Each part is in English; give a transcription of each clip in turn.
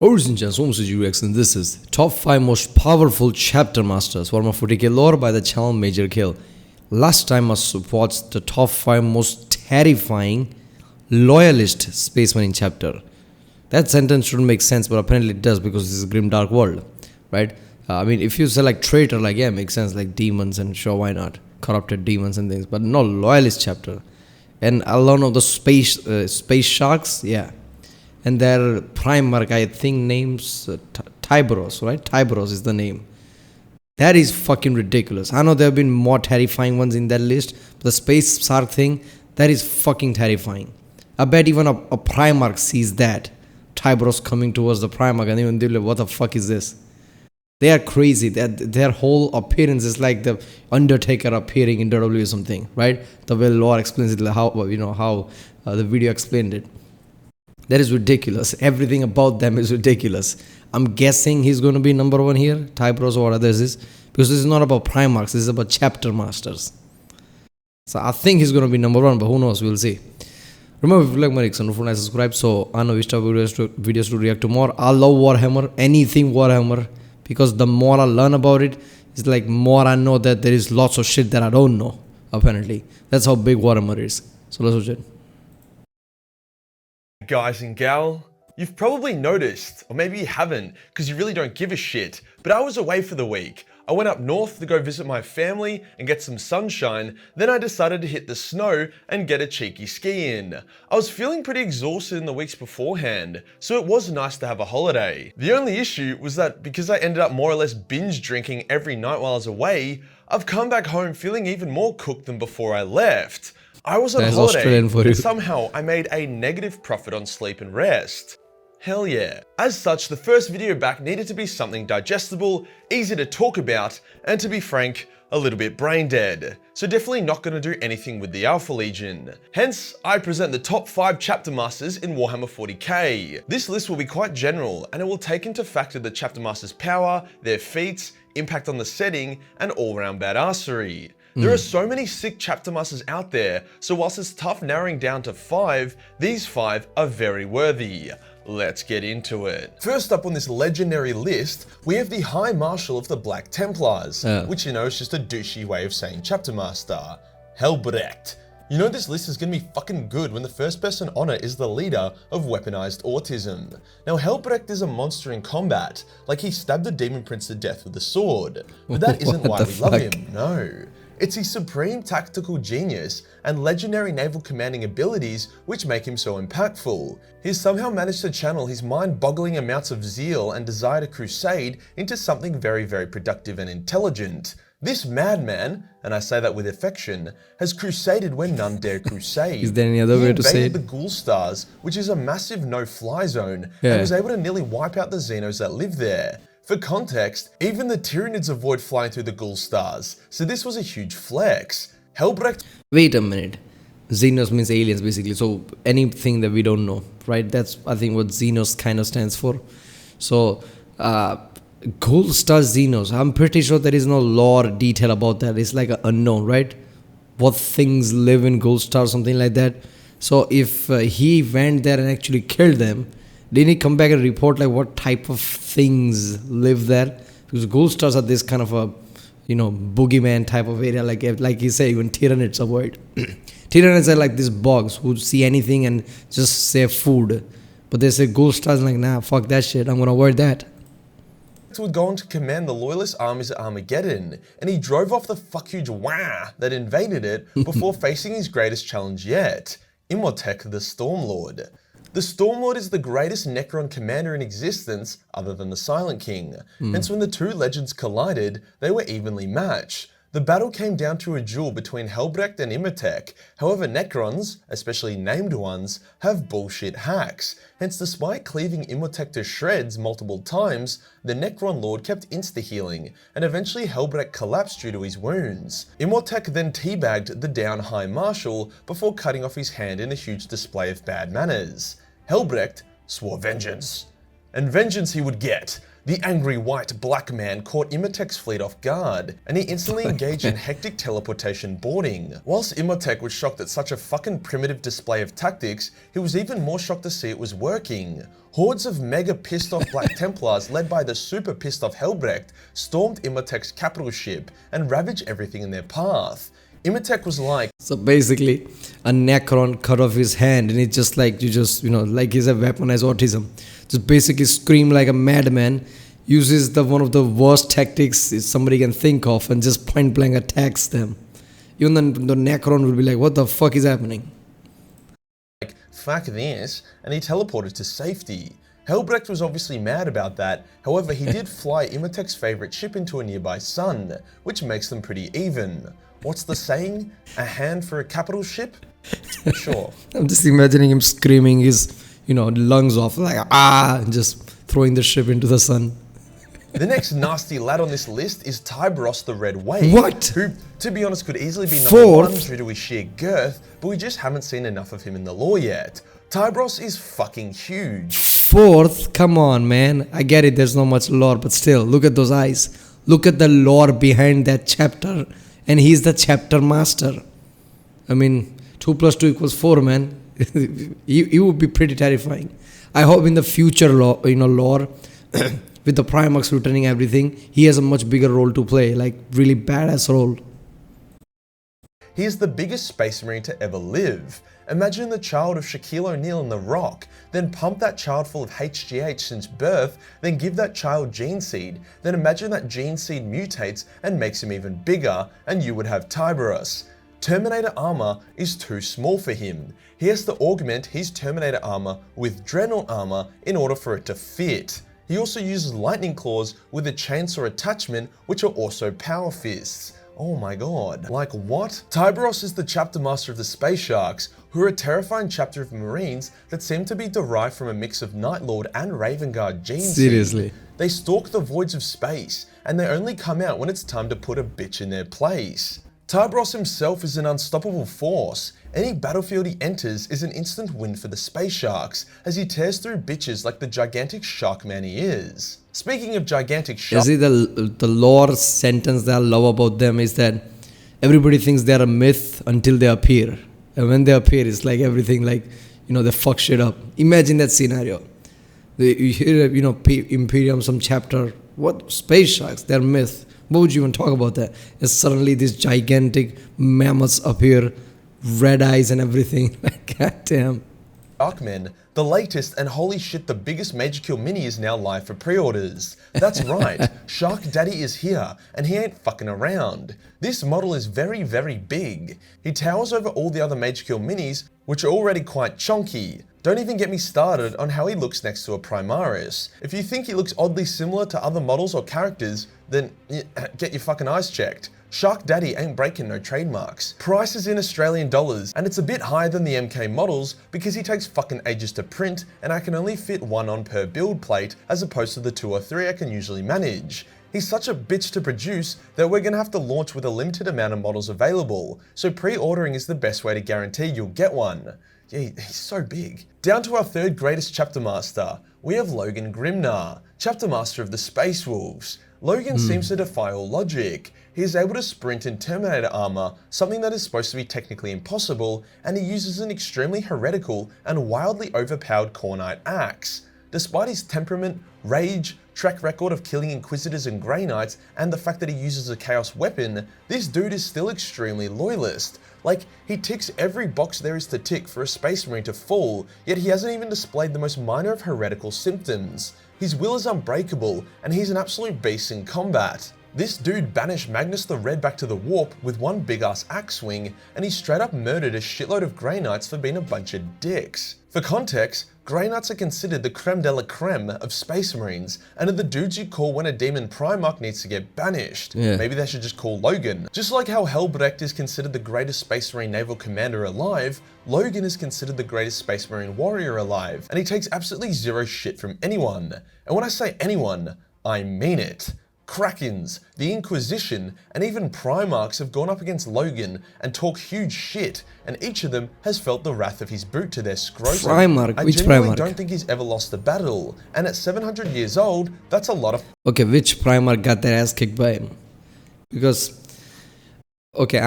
Ladies and gentlemen, and this is Top 5 Most Powerful Chapter Masters Warhammer 40k lore by the channel Major Kill. Last time I watched the top 5 most terrifying loyalist spacemen in chapter. That sentence shouldn't make sense, but apparently it does because this is a grim dark world, right? I mean, if you say like traitor, like yeah, makes sense, like demons, and sure, why not? Corrupted demons and things, but no loyalist chapter. And I don't know the space sharks, yeah. And their Primarch, I think, names Tyberos, right? Tyberos is the name. That is fucking ridiculous. I know there have been more terrifying ones in that list, but the space shark thing, that is fucking terrifying. I bet even a Primarch sees that. Tyberos coming towards the Primarch, and even they're like, what the fuck is this? They are crazy. Their whole appearance is like the Undertaker appearing in WWE or something, right? The way lore explains it, like how the video explained it. That is ridiculous. Everything about them is ridiculous. I'm guessing he's going to be number 1 here, Tyberos or others is, because this is not about Primarchs, this is about Chapter Masters. So I think he's going to be number 1, but who knows, we'll see. Remember, if you like my reaction, don't forget to subscribe, so I know we start videos to react to more. I love Warhammer, anything Warhammer, because the more I learn about it, it's like more I know that there is lots of shit that I don't know, apparently. That's how big Warhammer is. So let's watch it. Guys and gal, you've probably noticed, or maybe you haven't, because you really don't give a shit, but I was away for the week. I went up north to go visit my family and get some sunshine, then I decided to hit the snow and get a cheeky ski in. I was feeling pretty exhausted in the weeks beforehand, so it was nice to have a holiday. The only issue was that because I ended up more or less binge drinking every night while I was away, I've come back home feeling even more cooked than before I left. I was on holiday, and somehow I made a negative profit on sleep and rest. Hell yeah. As such, the first video back needed to be something digestible, easy to talk about, and to be frank, a little bit brain dead. So definitely not going to do anything with the Alpha Legion. Hence, I present the top 5 chapter masters in Warhammer 40k. This list will be quite general, and it will take into factor the chapter master's power, their feats, impact on the setting, and all-round badassery. There are so many sick chapter masters out there, so whilst it's tough narrowing down to 5, these 5 are very worthy. Let's get into it. First up on this legendary list, we have the High Marshal of the Black Templars, which you know is just a douchey way of saying chapter master, Helbrecht. You know this list is gonna be fucking good when the first person on it is the leader of weaponized autism. Now Helbrecht is a monster in combat, like he stabbed the Demon Prince to death with a sword, but that isn't why we love him, no. It's his supreme tactical genius and legendary naval commanding abilities which make him so impactful. He's somehow managed to channel his mind-boggling amounts of zeal and desire to crusade into something very, very productive and intelligent. This madman, and I say that with affection, has crusaded when none dare crusade. Is there any other way to say it? He invaded the Ghoul Stars, which is a massive no-fly zone, and was able to nearly wipe out the Xenos that live there. For context, even the Tyranids avoid flying through the Ghoul Stars, so this was a huge flex. Helbrecht... Wait a minute. Xenos means aliens basically, so anything that we don't know, right? That's, I think, what Xenos kind of stands for. So, Ghoul Star Xenos, I'm pretty sure there is no lore detail about that. It's like an unknown, right? What things live in Ghoul Star, something like that. So if he went there and actually killed them, didn't he come back and report like what type of things live there? Because Ghoul Stars are this kind of a, boogeyman type of area, like you say, even Tyranids avoid. Tyranids are like these bugs who see anything and just say food. But they say Ghoul Stars like, nah, fuck that shit, I'm gonna avoid that. Would go on to command the loyalist armies at Armageddon, and he drove off the fuck huge wah that invaded it before facing his greatest challenge yet, Imhotep the Stormlord. The Stormlord is the greatest Necron commander in existence other than the Silent King, hence when the two legends collided, they were evenly matched. The battle came down to a duel between Helbrecht and Imhotep. However, Necrons, especially named ones, have bullshit hacks. Hence, despite cleaving Imhotep to shreds multiple times, the Necron Lord kept insta-healing, and eventually Helbrecht collapsed due to his wounds. Imhotep then teabagged the down High Marshal before cutting off his hand in a huge display of bad manners. Helbrecht swore vengeance. And vengeance he would get. The angry white black man caught Imhotep's fleet off guard, and he instantly engaged in hectic teleportation boarding. Whilst Imhotep was shocked at such a fucking primitive display of tactics, he was even more shocked to see it was working. Hordes of mega pissed off Black Templars led by the super pissed off Helbrecht stormed Imhotep's capital ship and ravaged everything in their path. Imhotep was like, So basically, a Necron cut off his hand, and it's just like, like he's a weaponized autism. Just basically scream like a madman, uses one of the worst tactics somebody can think of, and just point blank attacks them. Even the Necron will be like, what the fuck is happening? fuck this, and he teleported to safety. Helbrecht was obviously mad about that, however he did fly Imhotep's favourite ship into a nearby sun, which makes them pretty even. What's the saying? A hand for a capital ship? Sure. I'm just imagining him screaming his, lungs off, like, and just throwing the ship into the sun. The next nasty lad on this list is Tybros the Red Wave. What? Who, to be honest, could easily be number Fourth? one due to his sheer girth, but we just haven't seen enough of him in the lore yet. Tybros is fucking huge. Fourth? Come on, man. I get it, there's not much lore, but still, look at those eyes. Look at the lore behind that chapter. And he's the chapter master. I mean, 2 + 2 = 4, man. he would be pretty terrifying. I hope in the future lore, with the Primarchs returning everything, he has a much bigger role to play, like really badass role. He is the biggest Space Marine to ever live. Imagine the child of Shaquille O'Neal in The Rock, then pump that child full of HGH since birth, then give that child gene seed, then imagine that gene seed mutates and makes him even bigger, and you would have Tybros. Terminator armor is too small for him. He has to augment his Terminator armor with Dreadnought armor in order for it to fit. He also uses lightning claws with a chainsaw attachment, which are also power fists. Oh my god. Like what? Tybros is the chapter master of the Space Sharks, who are a terrifying chapter of Marines that seem to be derived from a mix of Night Lord and Raven Guard genes. Seriously. They stalk the voids of space, and they only come out when it's time to put a bitch in their place. Tybros himself is an unstoppable force. Any battlefield he enters is an instant win for the Space Sharks, as he tears through bitches like the gigantic shark man he is. Speaking of gigantic sharks, See, the lore sentence that I love about them is that everybody thinks they're a myth until they appear. And when they appear, it's like everything, like, they fuck shit up. Imagine that scenario. You hear, Imperium, some chapter, what? Space Sharks, they're myth. What would you even talk about that? And suddenly these gigantic mammoths appear, red eyes and everything. Like, goddamn. Sharkmen, the latest and holy shit the biggest Major Kill Mini is now live for pre-orders. That's right, Shark Daddy is here and he ain't fucking around. This model is very, very big. He towers over all the other Major Kill Minis, which are already quite chunky. Don't even get me started on how he looks next to a Primaris. If you think he looks oddly similar to other models or characters, then get your fucking eyes checked. Shark Daddy ain't breaking no trademarks. Price is in Australian dollars, and it's a bit higher than the MK models because he takes fucking ages to print, and I can only fit one on per build plate as opposed to the 2 or 3 I can usually manage. He's such a bitch to produce that we're gonna have to launch with a limited amount of models available, so pre-ordering is the best way to guarantee you'll get one. Yeah, he's so big. Down to our third greatest chapter master, we have Logan Grimnar, chapter master of the Space Wolves. Logan seems to defy all logic. He is able to sprint in Terminator armor, something that is supposed to be technically impossible, and he uses an extremely heretical and wildly overpowered Cornite axe. Despite his temperament, rage, track record of killing Inquisitors and Grey Knights, and the fact that he uses a Chaos weapon, this dude is still extremely loyalist. Like, he ticks every box there is to tick for a Space Marine to fall, yet he hasn't even displayed the most minor of heretical symptoms. His will is unbreakable, and he's an absolute beast in combat. This dude banished Magnus the Red back to the Warp with one big-ass axe swing, and he straight up murdered a shitload of Grey Knights for being a bunch of dicks. For context, Grey Knights are considered the creme de la creme of Space Marines, and are the dudes you call when a demon Primarch needs to get banished. Yeah. Maybe they should just call Logan. Just like how Helbrecht is considered the greatest Space Marine naval commander alive, Logan is considered the greatest Space Marine warrior alive, and he takes absolutely zero shit from anyone. And when I say anyone, I mean it. Krakens, the Inquisition, and even Primarchs have gone up against Logan and talk huge shit, and each of them has felt the wrath of his boot to their scrotum. Primarch? I Which genuinely Primarch? don't think he's ever lost a battle, and at 700 years old, that's a lot of Okay, which Primarch got their ass kicked by him? Because, okay,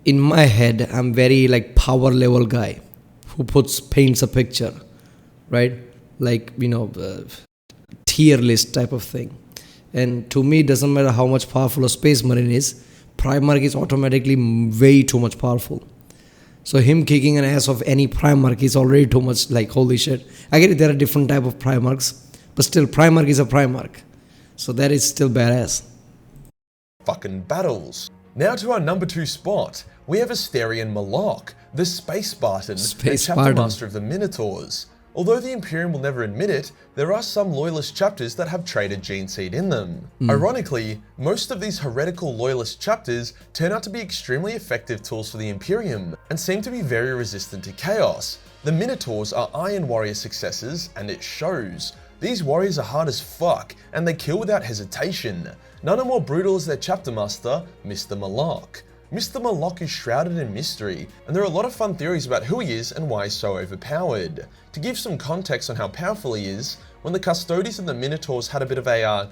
in my head, I'm very like power level guy who paints a picture, right? Like, tier list type of thing. And to me, it doesn't matter how much powerful a space marine is, Primarch is automatically way too much powerful. So him kicking an ass of any Primarch is already too much, like, holy shit. I get it, there are different type of Primarchs, but still, Primarch is a Primarch. So that is still badass. fucking battles. Now to our number 2 spot, we have Asterion Malak, the Space Spartan and Chapter Master of the Minotaurs. Although the Imperium will never admit it, there are some loyalist chapters that have traded gene seed in them. Ironically, most of these heretical loyalist chapters turn out to be extremely effective tools for the Imperium, and seem to be very resistant to chaos. The Minotaurs are Iron Warrior successors, and it shows. These warriors are hard as fuck, and they kill without hesitation. None are more brutal as their chapter master, Mr. Malak. Mr. Malak is shrouded in mystery, and there are a lot of fun theories about who he is and why he's so overpowered. To give some context on how powerful he is, when the Custodes and the Minotaurs had a bit of a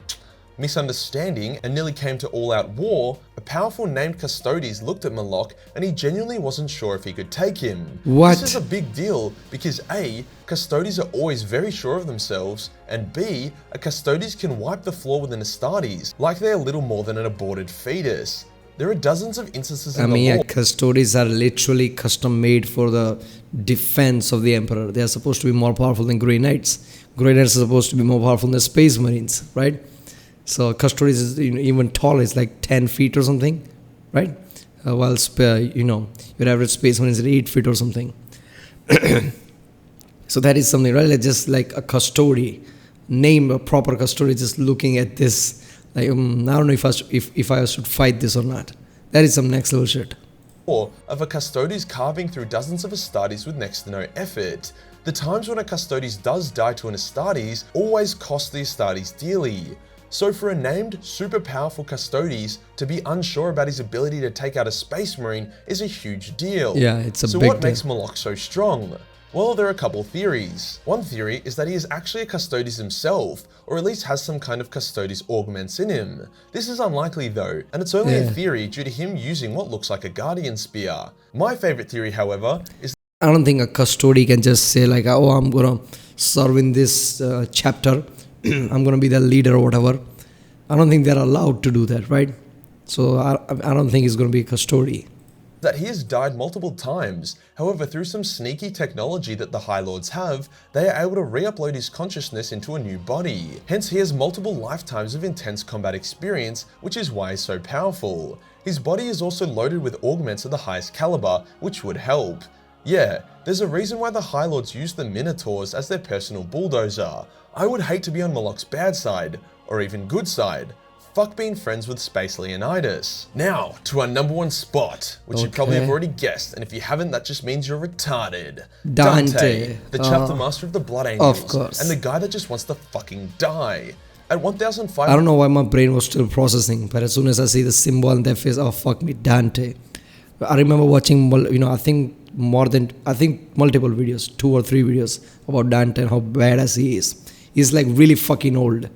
misunderstanding and nearly came to all-out war, a powerful named Custodes looked at Malak and he genuinely wasn't sure if he could take him. What? This is a big deal because A, Custodes are always very sure of themselves, and B, a Custodes can wipe the floor with an Astartes like they're little more than an aborted fetus. There are dozens of instances in the lore. Custodes are literally custom made for the defense of the Emperor. They are supposed to be more powerful than Grey Knights. Grey Knights are supposed to be more powerful than the Space Marines, right? So Custodes is even taller, it's like 10 feet or something, right? While your average Space Marine is 8 feet or something. So that is something, right? Like just like a custody, name a proper custody, just looking at this. Like, I don't know if I should fight this or not. That is some next level shit. Or of a Custodes carving through dozens of Astartes with next to no effort. The times when a Custodes does die to an Astartes always cost the Astartes dearly. So for a named, super powerful Custodes to be unsure about his ability to take out a Space Marine is a huge deal. Yeah, it's a big deal. deal. So what makes Malak so strong? Well, there are a couple theories. One theory is that he is actually a Custodes himself, or at least has some kind of Custodes augments in him. This is unlikely though, and it's only a theory due to him using what looks like a Guardian Spear. My favorite theory, however, is I don't think a custody can just say like, oh, I'm gonna serve in this chapter, I'm gonna be the leader or whatever. I don't think they're allowed to do that, right? So I don't think he's gonna be a custody. that he has died multiple times. However, through some sneaky technology that the High Lords have, they are able to re-upload his consciousness into a new body. Hence, he has multiple lifetimes of intense combat experience, which is why he's so powerful. His body is also loaded with augments of the highest caliber, which would help. Yeah, there's a reason why the High Lords use the Minotaurs as their personal bulldozer. I would hate to be on Malak's bad side, or even good side. Fuck being friends with Space Leonidas. Now, to our number one spot, which you probably have already guessed, and if you haven't, that just means you're retarded. Dante. The chapter master of the Blood Angels. Of course. And the guy that just wants to fucking die. At 1,500... I don't know why my brain was still processing, but as soon as I see the symbol on their face, oh fuck me, Dante. I remember watching, I think multiple videos, 2 or 3 videos about Dante and how badass he is. He's like really fucking old.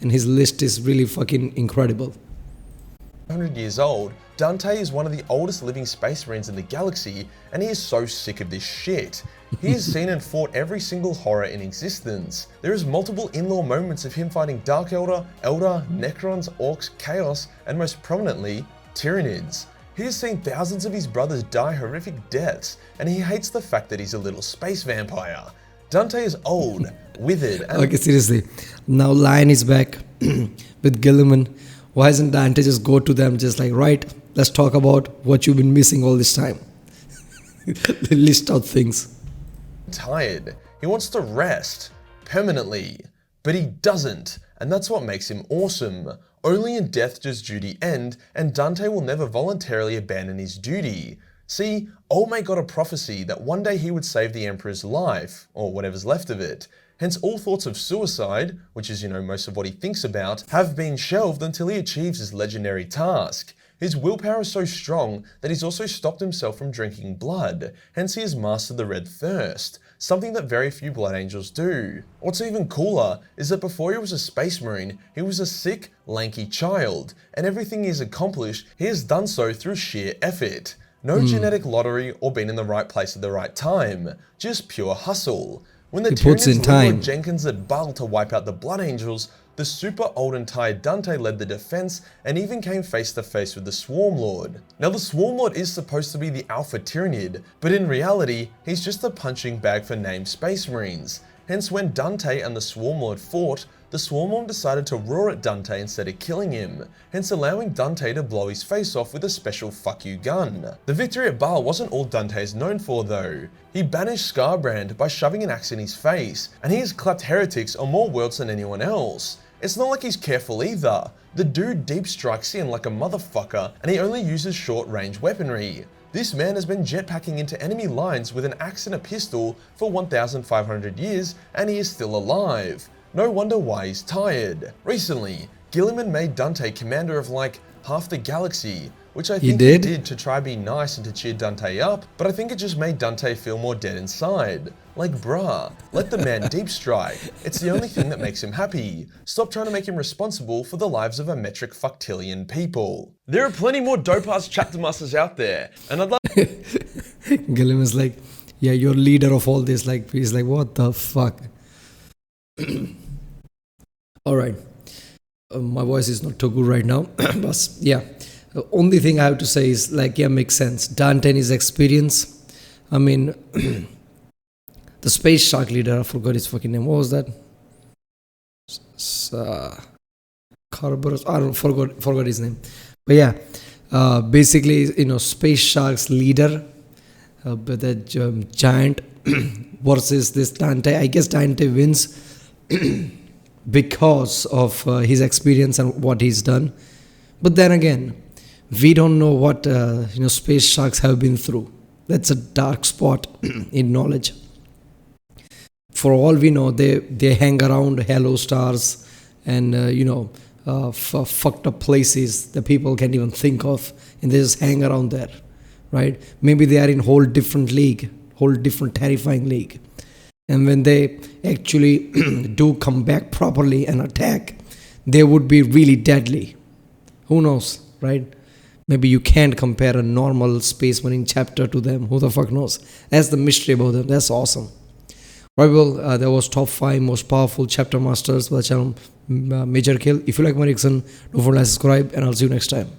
And his list is really fucking incredible. 100 years old, Dante is one of the oldest living space marines in the galaxy, and he is so sick of this shit. He has seen and fought every single horror in existence. There is multiple in-law moments of him fighting Dark Elder, Necrons, Orcs, Chaos, and most prominently, Tyranids. He has seen thousands of his brothers die horrific deaths, and he hates the fact that he's a little space vampire. Dante is old, withered, and... Okay, seriously. Now Lion is back with Gilliman. Why doesn't Dante just go to them just like, right, let's talk about what you've been missing all this time. List out things. Tired. He wants to rest. Permanently. But he doesn't, and that's what makes him awesome. Only in death does duty end, and Dante will never voluntarily abandon his duty. See, Old Mate got a prophecy that one day he would save the Emperor's life, or whatever's left of it. Hence all thoughts of suicide, which is, most of what he thinks about, have been shelved until he achieves his legendary task. His willpower is so strong that he's also stopped himself from drinking blood, hence he has mastered the Red Thirst, something that very few Blood Angels do. What's even cooler is that before he was a Space Marine, he was a sick, lanky child, and everything he has accomplished, he has done so through sheer effort. No genetic lottery or being in the right place at the right time, just pure hustle. When the Tyranids lured Jenkins at Baal to wipe out the Blood Angels, the super old and tired Dante led the defense and even came face to face with the Swarm Lord. Now the Swarm Lord is supposed to be the Alpha Tyranid, but in reality, he's just a punching bag for named Space Marines. Hence when Dante and the Swarm Lord fought, the Swarm Lord decided to roar at Dante instead of killing him, hence allowing Dante to blow his face off with a special fuck you gun. The victory at Baal wasn't all Dante is known for though. He banished Scarbrand by shoving an axe in his face, and he has clapped heretics on more worlds than anyone else. It's not like he's careful either. The dude deep strikes in like a motherfucker, and he only uses short range weaponry. This man has been jetpacking into enemy lines with an axe and a pistol for 1,500 years, and he is still alive. No wonder why he's tired. Recently, Gilliman made Dante commander of like half the galaxy, which I think he did to try be nice and to cheer Dante up, but I think it just made Dante feel more dead inside. Like bruh, let the man deep strike. It's the only thing that makes him happy. Stop trying to make him responsible for the lives of a metric fuctillion people. There are plenty more dope ass chapter masters out there, and I'd love Gilliman's like, yeah, you're leader of all this. Like, he's like, what the fuck? Alright. My voice is not too good right now. But yeah. The only thing I have to say is like, yeah, makes sense. Dante and his experience. I mean, the space shark leader, I forgot his fucking name. What was that? Carberus. I don't forgot his name. But yeah, basically, space shark's leader, but the giant versus this Dante. I guess Dante wins because of his experience and what he's done. But then again, we don't know what space sharks have been through. That's a dark spot in knowledge. For all we know, they hang around halo stars and fucked up places that people can't even think of, and they just hang around there, right? Maybe they are in whole different league, whole different terrifying league. And when they actually do come back properly and attack, they would be really deadly. Who knows, right? Maybe you can't compare a normal Space Marine chapter to them. Who the fuck knows? That's the mystery about them. That's awesome. Right, well, that was top 5 most powerful chapter masters for the channel Major Kill. If you like my reaction, don't forget to subscribe, and I'll see you next time.